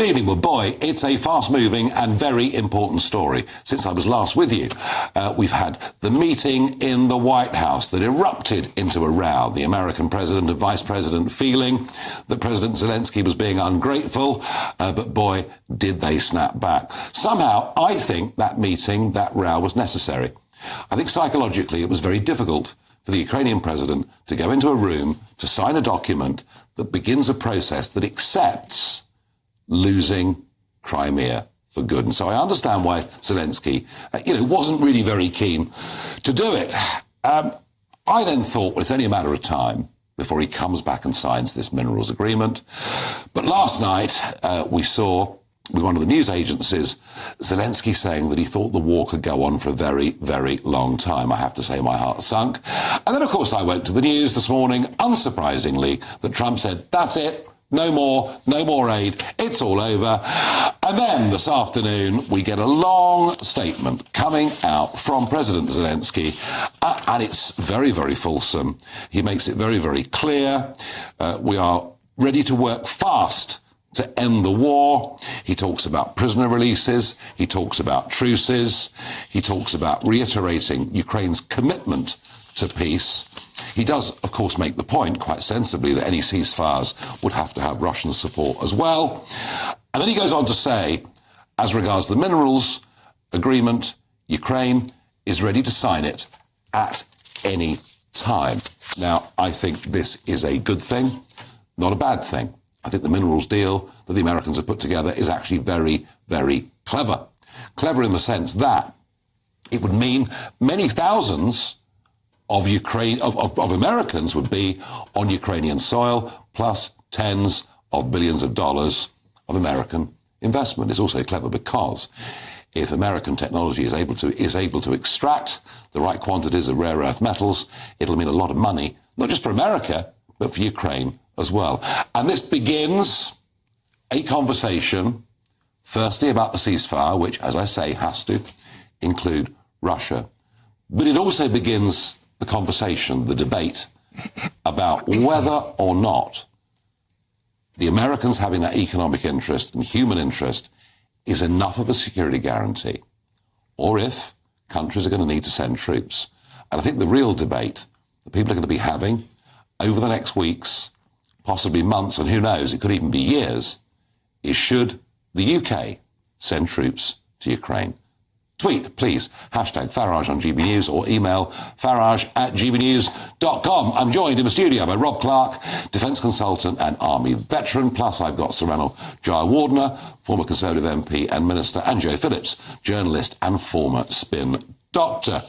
Good evening. Well, boy, it's a fast-moving and very important story. Since I was last with you, we've had the meeting in the White House that erupted into a row. The American president and vice president feeling that President Zelensky was being ungrateful, but boy, did they snap back. Somehow, I think that meeting, that row was necessary. I think psychologically it was very difficult for the Ukrainian president to go into a room to sign a document that begins a process that accepts losing Crimea for good. And so I understand why Zelensky, wasn't really very keen to do it. I then thought, well, it's only a matter of time before he comes back and signs this minerals agreement. But last night, we saw with one of the news agencies, Zelensky saying that he thought the war could go on for a very, very long time. I have to say my heart sunk. And then, of course, I woke to the news this morning, unsurprisingly, that Trump said, that's it, no more aid, it's all over. And then this afternoon, we get a long statement coming out from President Zelensky, and it's very, very fulsome. He makes it very, very clear. We are ready to work fast to end the war. He talks about prisoner releases. He talks about truces. He talks about reiterating Ukraine's commitment to peace. He does, of course, make the point, quite sensibly, that any ceasefires would have to have Russian support as well. And then he goes on to say, as regards the minerals agreement, Ukraine is ready to sign it at any time. Now, I think this is a good thing, not a bad thing. I think the minerals deal that the Americans have put together is actually very, very clever. Clever in the sense that it would mean many thousands of Americans would be on Ukrainian soil, plus tens of billions of dollars of American investment. It's also clever because if American technology is able to extract the right quantities of rare earth metals, it'll mean a lot of money, not just for America, but for Ukraine as well. And this begins a conversation, firstly about the ceasefire, which, as I say, has to include Russia. But it also begins the conversation, the debate, about whether or not the Americans having that economic interest and human interest is enough of a security guarantee, or if countries are going to need to send troops. And I think the real debate that people are going to be having over the next weeks, possibly months, and who knows, it could even be years, is should the UK send troops to Ukraine? Tweet, please, #Farage on GB News, or email farage@gbnews.com. I'm joined in the studio by Rob Clark, defence consultant and army veteran. Plus, I've got Sir Ranulph Jayawardena, former Conservative MP and Minister, and Joe Phillips, journalist and former spin doctor.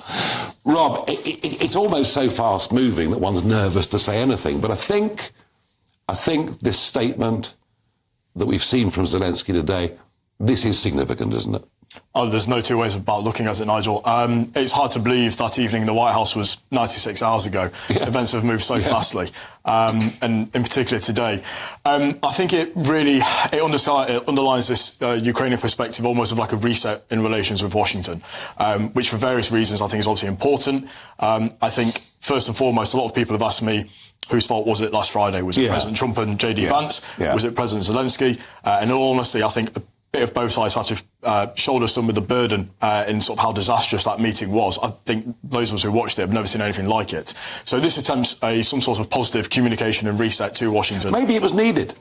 Rob, it's almost so fast-moving that one's nervous to say anything, but I think this statement that we've seen from Zelensky today, this is significant, isn't it? Oh, there's no two ways about looking at it, Nigel. It's hard to believe that evening in the White House was 96 hours ago. Yeah. Events have moved so fastly, and in particular today. I think it underlines this Ukrainian perspective almost of like a reset in relations with Washington, which for various reasons I think is obviously important. I think, first and foremost, a lot of people have asked me, whose fault was it last Friday? Was it President Trump and J.D. Vance? Yeah. Was it President Zelensky? And in all honesty, I think a bit of both sides have to shoulder some of the burden in sort of how disastrous that meeting was. I think those of us who watched it have never seen anything like it. So this attempts some sort of positive communication and reset to Washington. Maybe it was needed.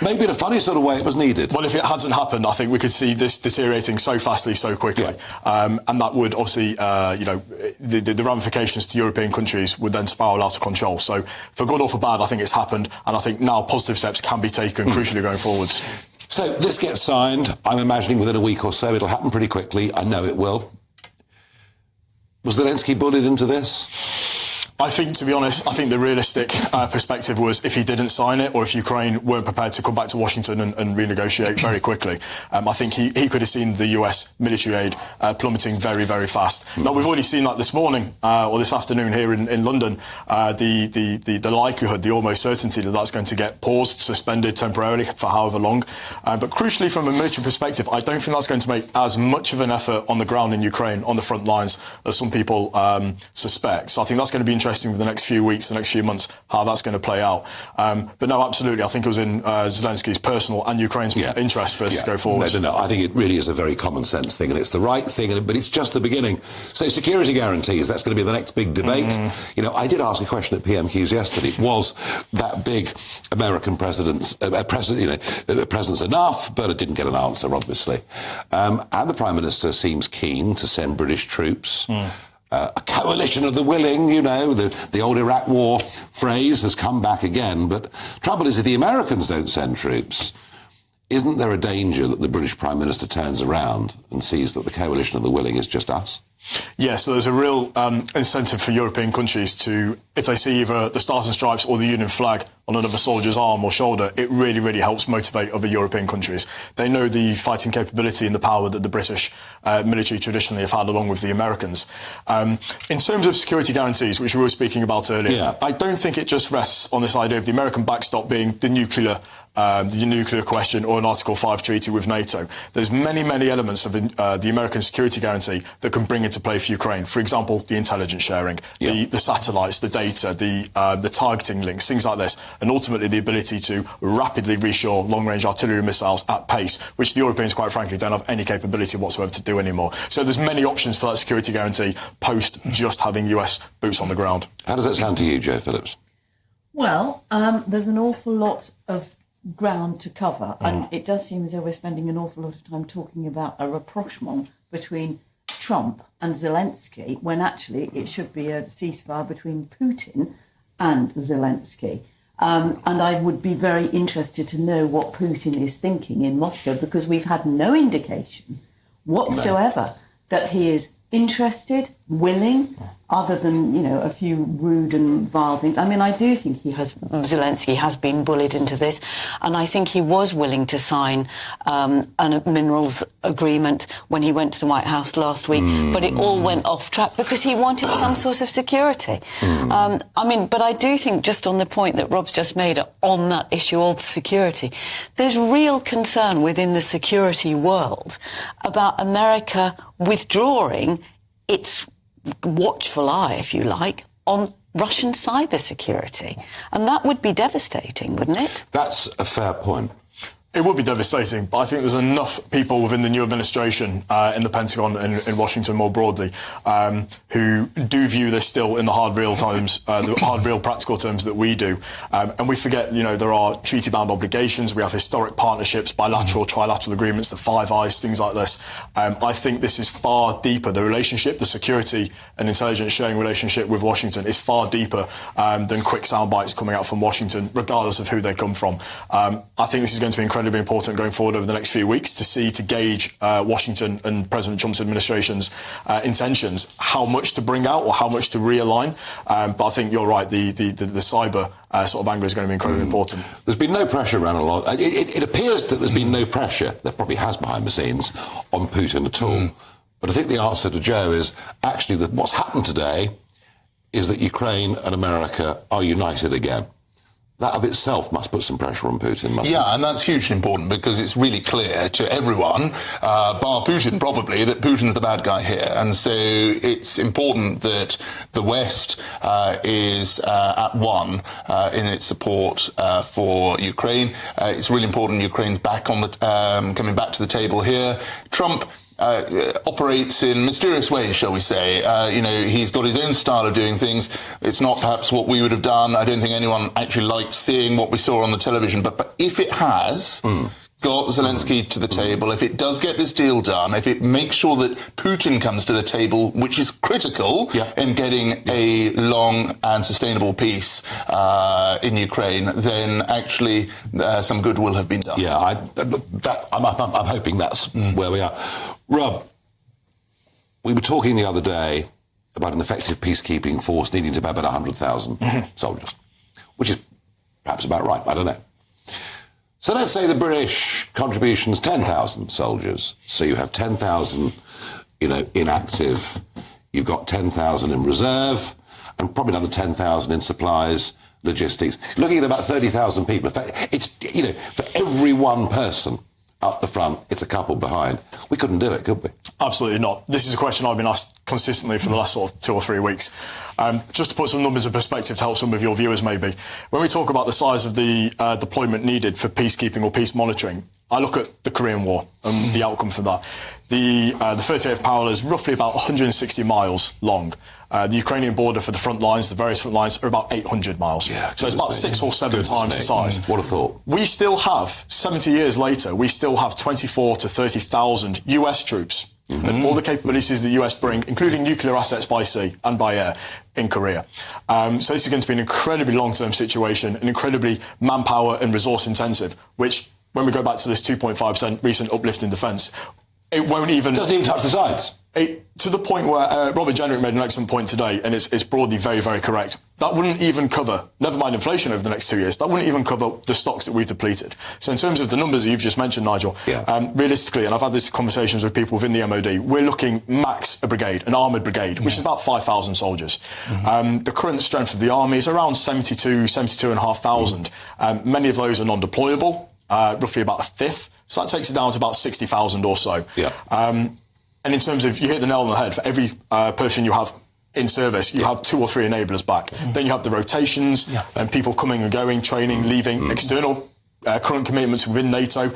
Maybe in a funny sort of way it was needed. Well, if it hasn't happened, I think we could see this deteriorating so fastly, so quickly. Yeah. And that would obviously, the ramifications to European countries would then spiral out of control. So for good or for bad, I think it's happened. And I think now positive steps can be taken, crucially going forwards. So this gets signed. I'm imagining within a week or so. It'll happen pretty quickly. I know it will. Was Zelensky bullied into this? I think, to be honest, I think the realistic perspective was if he didn't sign it or if Ukraine weren't prepared to come back to Washington and renegotiate very quickly, I think he could have seen the US military aid plummeting very, very fast. Now, we've already seen that this morning or this afternoon here in London, the likelihood, the almost certainty that that's going to get paused, suspended temporarily for however long. But crucially, from a military perspective, I don't think that's going to make as much of an effort on the ground in Ukraine, on the front lines, as some people suspect. So I think that's going to be interesting interesting for the next few weeks, the next few months, how that's going to play out. But no, absolutely, I think it was in Zelensky's personal and Ukraine's interest for us to go forward. No, I think it really is a very common sense thing, and it's the right thing, but it's just the beginning. So security guarantees, that's going to be the next big debate. You know, I did ask a question at PMQs yesterday. Was that big American presence enough? But it didn't get an answer, obviously. And the Prime Minister seems keen to send British troops. A coalition of the willing, you know, the old Iraq war phrase has come back again. But trouble is, if the Americans don't send troops, isn't there a danger that the British Prime Minister turns around and sees that the coalition of the willing is just us? Yeah, so there's a real incentive for European countries to, if they see either the Stars and Stripes or the Union flag on another soldier's arm or shoulder, it really, really helps motivate other European countries. They know the fighting capability and the power that the British military traditionally have had along with the Americans. In terms of security guarantees, which we were speaking about earlier, I don't think it just rests on this idea of the American backstop being the nuclear question or an Article 5 treaty with NATO. There's many, many elements of the American security guarantee that can bring into play for Ukraine. For example, the intelligence sharing, the satellites, the data, the targeting links, things like this, and ultimately the ability to rapidly reshore long-range artillery missiles at pace, which the Europeans, quite frankly, don't have any capability whatsoever to do anymore. So there's many options for that security guarantee post just having US boots on the ground. How does that sound to you, Jo Phillips? Well, there's an awful lot of ground to cover, and it does seem as though we're spending an awful lot of time talking about a rapprochement between Trump and Zelensky, when actually it should be a ceasefire between Putin and Zelensky. And I would be very interested to know what Putin is thinking in Moscow, because we've had no indication whatsoever that he is interested, willing, other than, you know, a few rude and vile things. I mean, I do think Zelensky has been bullied into this, and I think he was willing to sign a minerals agreement when he went to the White House last week, but it all went off track because he wanted some sort of security. But I do think, just on the point that Rob's just made on that issue of security, there's real concern within the security world about America withdrawing its watchful eye, if you like, on Russian cybersecurity. And that would be devastating, wouldn't it? That's a fair point. It would be devastating, but I think there's enough people within the new administration, in the Pentagon and in Washington more broadly, who do view this still in the hard real terms, the hard real practical terms that we do. And we forget, you know, there are treaty-bound obligations, we have historic partnerships, bilateral, trilateral agreements, the Five Eyes, things like this. I think this is far deeper. The relationship, the security and intelligence sharing relationship with Washington is far deeper than quick sound bites coming out from Washington, regardless of who they come from. I think this is going to be incredibly important going forward over the next few weeks to gauge Washington and President Trump's administration's intentions, how much to bring out or how much to realign. But I think you're right, the cyber sort of angle is going to be incredibly important. There's been no pressure around a lot. It appears that there's been no pressure, there probably has behind the scenes, on Putin at all. But I think the answer to Joe is actually that what's happened today is that Ukraine and America are united again. That of itself must put some pressure on Putin, mustn't it? Yeah, and that's hugely important because it's really clear to everyone, bar Putin probably, that Putin's the bad guy here. And so it's important that the West is at one in its support for Ukraine. It's really important Ukraine's back on the coming back to the table here. Trump operates in mysterious ways, shall we say. He's got his own style of doing things. It's not perhaps what we would have done. I don't think anyone actually liked seeing what we saw on the television. But if it has got Zelensky to the table, if it does get this deal done, if it makes sure that Putin comes to the table, which is critical in getting a long and sustainable peace in Ukraine, then actually some good will have been done. Yeah, I'm hoping that's where we are. Rob, we were talking the other day about an effective peacekeeping force needing to be about 100,000 soldiers, which is perhaps about right, I don't know. So let's say the British contribution's 10,000 soldiers. So you have 10,000, inactive. You've got 10,000 in reserve, and probably another 10,000 in supplies, logistics. Looking at about 30,000 people. It's, for every one person up the front, it's a couple behind. We couldn't do it, could we? Absolutely not. This is a question I've been asked consistently for the last sort of 2 or 3 weeks. Just to put some numbers in perspective to help some of your viewers maybe, when we talk about the size of the deployment needed for peacekeeping or peace monitoring, I look at the Korean War and the outcome from that. The 38th parallel is roughly about 160 miles long. The Ukrainian border for the front lines, the various front lines, are about 800 miles. Yeah, so it's about 6 or 7 times the size. What a thought. We still have, 70 years later, we still have 24 to 30,000 US troops. And all the capabilities the US bring, including nuclear assets by sea and by air, in Korea. So this is going to be an incredibly long-term situation, an incredibly manpower and resource intensive, which, when we go back to this 2.5% recent uplift in defence, it won't even... Doesn't even touch the sides. To the point where Robert Jenrick made an excellent point today, and it's broadly very, very correct. That wouldn't even cover, never mind inflation over the next 2 years, that wouldn't even cover the stocks that we've depleted. So in terms of the numbers that you've just mentioned, Nigel, realistically, and I've had these conversations with people within the MOD, we're looking max a brigade, an armoured brigade, which is about 5,000 soldiers. The current strength of the army is around 72,500. Many of those are non-deployable, roughly about a fifth. So that takes it down to about 60,000 or so. And in terms of, you hit the nail on the head, for every person you have in service, you have 2 or 3 enablers back. Then you have the rotations and people coming and going, training, leaving, external current commitments within NATO.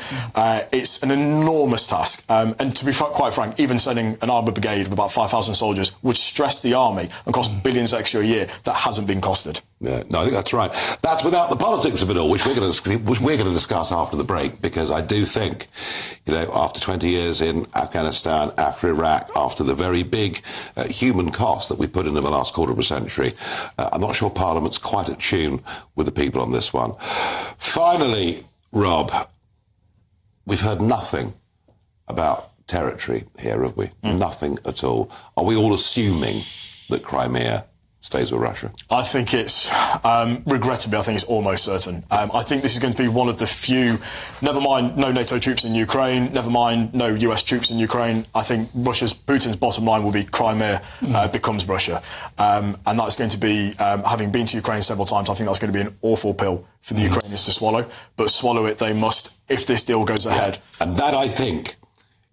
It's an enormous task. And to be quite frank, even sending an armoured brigade of about 5,000 soldiers would stress the army and cost billions extra a year. That hasn't been costed. Yeah, no, I think that's right. That's without the politics of it all, which we're going to discuss after the break, because I do think, after 20 years in Afghanistan, after Iraq, after the very big human cost that we put in the last quarter of a century, I'm not sure Parliament's quite at tune with the people on this one. Finally, Rob, we've heard nothing about territory here, have we? Nothing at all. Are we all assuming that Crimea stays with Russia? I think it's, regrettably, I think it's almost certain. I think this is going to be one of the few, never mind no NATO troops in Ukraine, never mind no US troops in Ukraine, I think Putin's bottom line will be Crimea becomes Russia. And that's going to be, having been to Ukraine several times, I think that's going to be an awful pill for the Ukrainians to swallow. But swallow it they must if this deal goes ahead. And that, I think,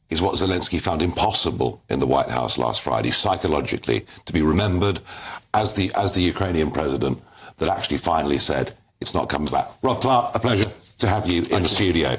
is what Zelensky found impossible in the White House last Friday, psychologically, to be remembered as the Ukrainian president that actually finally said it's not coming back. Rob Clark, a pleasure to have you in the studio.